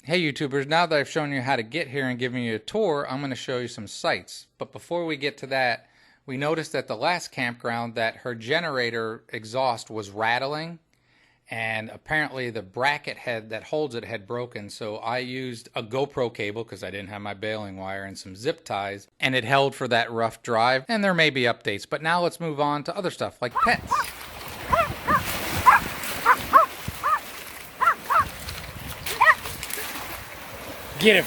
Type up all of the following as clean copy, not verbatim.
Hey YouTubers, now that I've shown you how to get here and given you a tour, I'm going to show you some sights. But before we get to that, we noticed at the last campground that her generator exhaust was rattling, and apparently the bracket head that holds it had broken, so I used a GoPro cable because I didn't have my baling wire and some zip ties, and it held for that rough drive, and there may be updates. But now let's move on to other stuff like pets. Get him!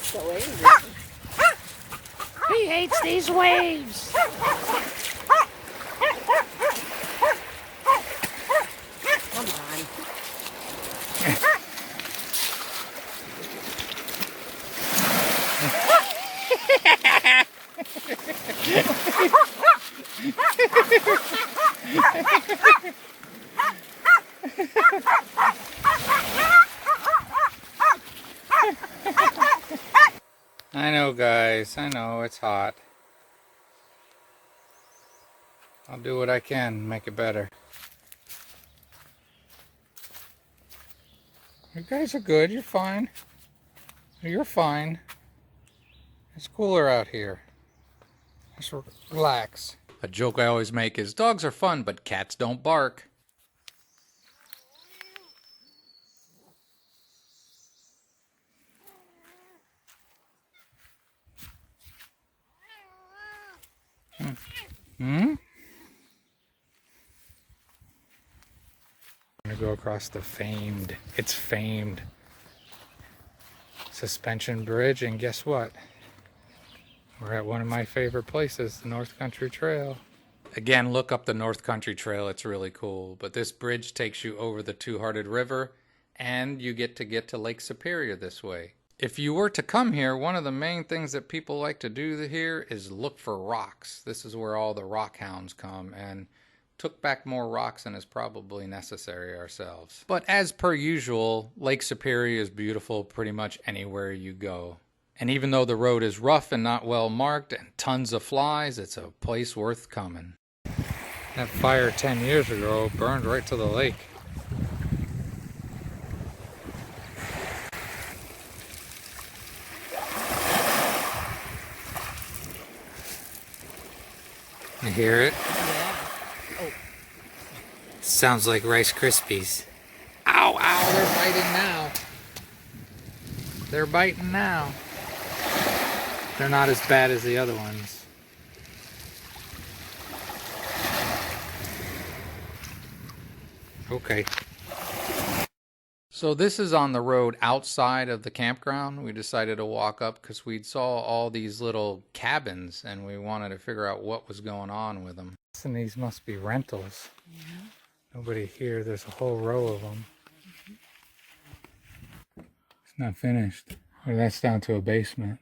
So angry. He hates these waves. Come on. I know, guys, I know it's hot. I'll do what I can to make it better. You guys are good, you're fine. You're fine. It's cooler out here. Just relax. A joke I always make is dogs are fun, but cats don't bark. I'm gonna go across the famed suspension bridge, and guess what? We're at one of my favorite places, the North Country Trail. Again, look up the North Country Trail, it's really cool. But this bridge takes you over the Two-Hearted River, and you get to Lake Superior this way. If you were to come here, one of the main things that people like to do here is look for rocks. This is where all the rock hounds come, and took back more rocks than is probably necessary ourselves. But as per usual, Lake Superior is beautiful pretty much anywhere you go. And even though the road is rough and not well marked and tons of flies, it's a place worth coming. That fire 10 years ago burned right to the lake. You hear it? Yeah. Oh. Sounds like Rice Krispies. Ow, ow, they're biting now. They're biting now. They're not as bad as the other ones. Okay. So this is on the road outside of the campground. We decided to walk up because we saw all these little cabins and we wanted to figure out what was going on with them. And these must be rentals. Yeah. Nobody here. There's a whole row of them. It's not finished. Well, that's down to a basement.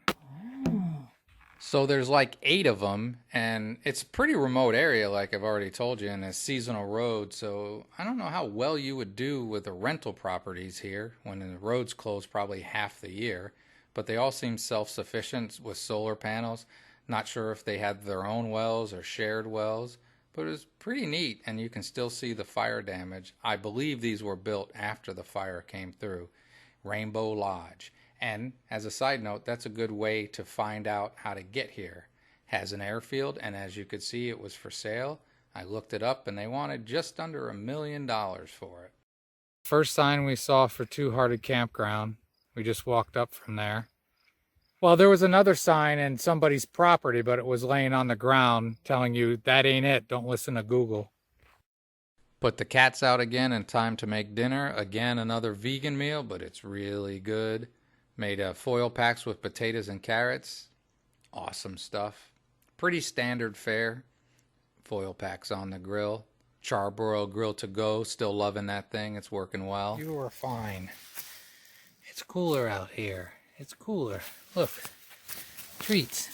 So there's like 8 of them, and it's a pretty remote area, like I've already told you, and a seasonal road. So I don't know how well you would do with the rental properties here when the road's closed probably half the year. But they all seem self-sufficient with solar panels. Not sure if they had their own wells or shared wells, but it was pretty neat, and you can still see the fire damage. I believe these were built after the fire came through. Rainbow Lodge. And as a side note, that's a good way to find out how to get here. Has an airfield, and as you could see, it was for sale. I looked it up, and they wanted just under $1 million for it. First sign we saw for Two-Hearted Campground. We just walked up from there. Well, there was another sign in somebody's property, but it was laying on the ground telling you, that ain't it, don't listen to Google. Put the cats out again and time to make dinner. Again, another vegan meal, but it's really good. Made foil packs with potatoes and carrots. Awesome stuff. Pretty standard fare. Foil packs on the grill. Charbroil grill to go. Still loving that thing. It's working well. You are fine. It's cooler out here. It's cooler. Look. Treats.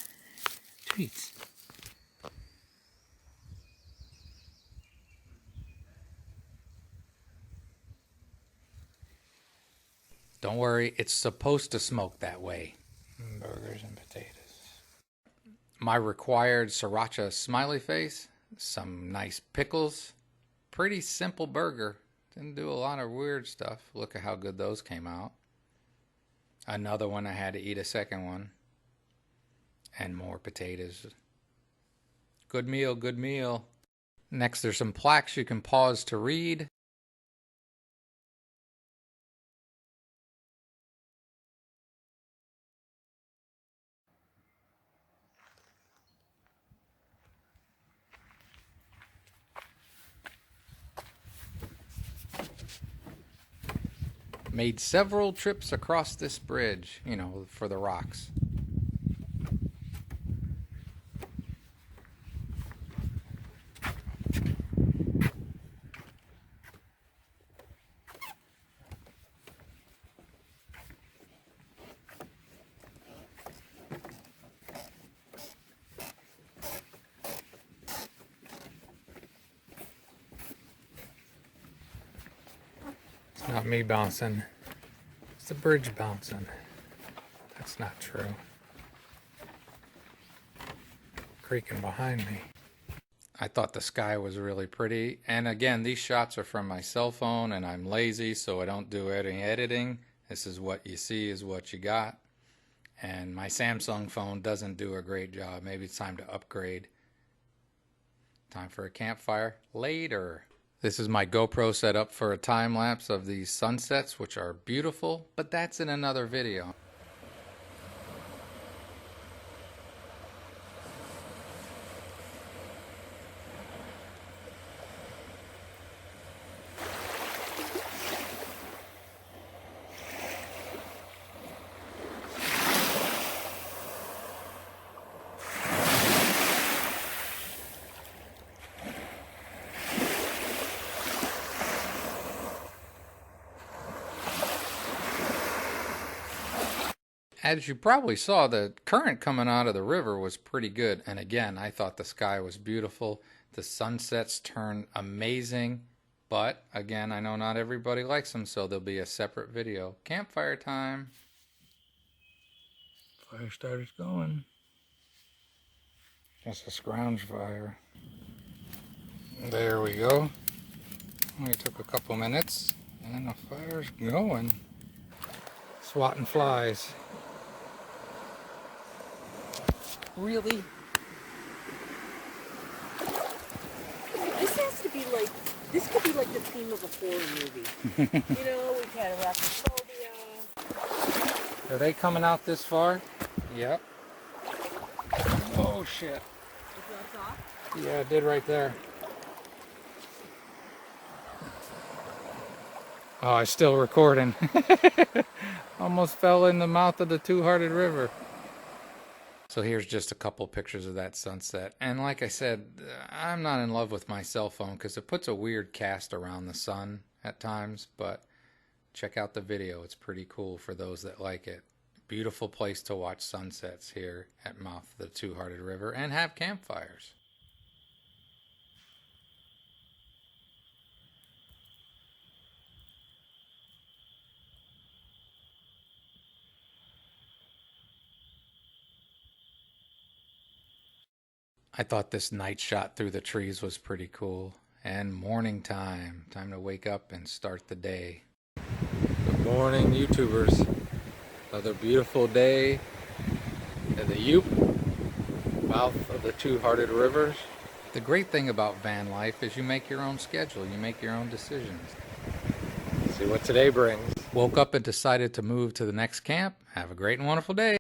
Treats. Don't worry, it's supposed to smoke that way. Burgers and potatoes. my required sriracha smiley face, some nice pickles. Pretty simple burger. Didn't do a lot of weird stuff. Look at how good those came out. Another one, I had to eat a second one. And more potatoes. Good meal, good meal. Next, there's some plaques you can pause to read. Made several trips across this bridge, you know, for the rocks. It's not me bouncing. It's the bridge bouncing. That's not true. Creaking behind me. I thought the sky was really pretty. And again, these shots are from my cell phone and I'm lazy, so I don't do any editing. This is what you see is what you got. And my Samsung phone doesn't do a great job. Maybe it's time to upgrade. Time for a campfire later. This is my GoPro set up for a time lapse of these sunsets, which are beautiful, but that's in another video. As you probably saw, the current coming out of the river was pretty good. And again, I thought the sky was beautiful. The sunsets turn amazing. But again, I know not everybody likes them, so there'll be a separate video. Campfire time. Fire starter's going. Just a scrounge fire. There we go. Only took a couple minutes. And the fire's going. Swatting flies. Really? This has to be like, this could be like the theme of a horror movie. You know, we've had arachnophobia. Are they coming out this far? Yep. Oh shit. It drops off? Yeah, it did right there. Oh, I'm still recording. Almost fell in the mouth of the Two-Hearted River. So here's just a couple pictures of that sunset. And like I said, I'm not in love with my cell phone because it puts a weird cast around the sun at times. But check out the video. It's pretty cool for those that like it. Beautiful place to watch sunsets here at mouth of the Two-Hearted River and have campfires. I thought this night shot through the trees was pretty cool. And morning time. Time to wake up and start the day. Good morning, YouTubers. Another beautiful day in the Yup, mouth of the Two-Hearted Rivers. The great thing about van life is you make your own schedule. You make your own decisions. See what today brings. Woke up and decided to move to the next camp. Have a great and wonderful day.